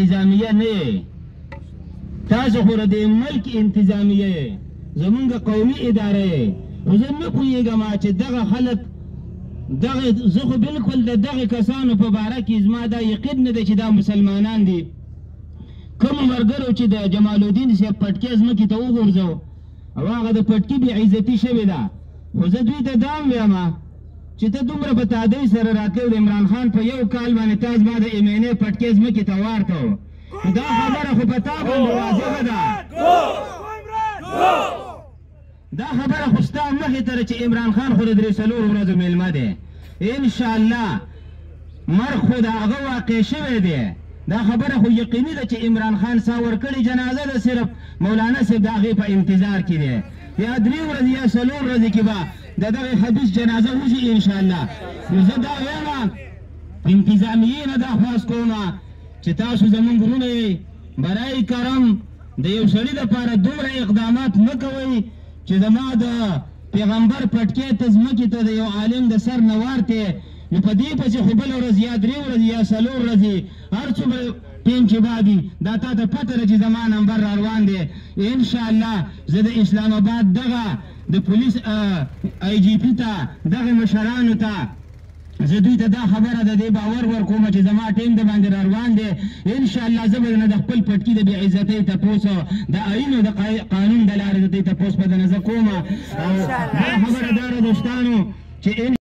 انتظامیه نه، تاسو خو د ملک انتظامیه زمونږ قومي اداره زه نه پوهېږم چې دغه خلک دغه زه خو بلکل د دغه کسانو په باره کې زما دا یقین نه دی چې دا مسلمانان دي. کومو ملګرو چې د جمال الدین صاحب پټکي ځمکې ته وغورځو او هغه د پټکي بې عزتي شوې ده، خو زه دوی ته دا هم وایم چې ته دومره په تادۍ سره راتلې د عمران خان په یو کال باندې تا زما د ایمینې پټکي ځمکې ته وارته، دا خبره خو په تا باندې واضحه ده. دا خبره خو ستا مخې ته ده چې عمران خان خو د 3 ورځو میلمه دی، انشاءالله مرګ خو د هغه واقع شوی دی. دا خبره خو یقیني ده چې عمران خان سا ورکړې جنازه ده، صرف مولانا صاحب د هغې په انتظار کې دی، یا 3 ورځې یا 4 ورځې کې به د دغه حدیث جنازه وشي انشاءالله. نو زه دا وایم انتظامیې نه درخواست کوم چې تاسو زمونږ وروڼه یې، برای کرم د یو سړي دپاره دومره اقدامات مه کوئ چې زما د پیغمبر پټکي ته ځمکې ته د یو عالم د سر نه وارتې، نو په دې پسې خو بله ورځ یا 3 ورځې یا 4 ورځې هر څومره ټیم چې بادي دا تا ته پته ده چې زما نمبر را روان دی. انشاءالله زه د اسلام آباد دغه د پولیس آی جي پي ته دغه مشرانو ته زه دوی ته دا خبره د دې باور ورکوم چې زما ټیم د باندې را روان دی. انشاءالله زه به نه د خپل پټکي د بې عزتۍ تپوس د آیین او د قانون د لارې د دې تپوس په دنه زه کوم. او دا خبره دا ده دوستانو چې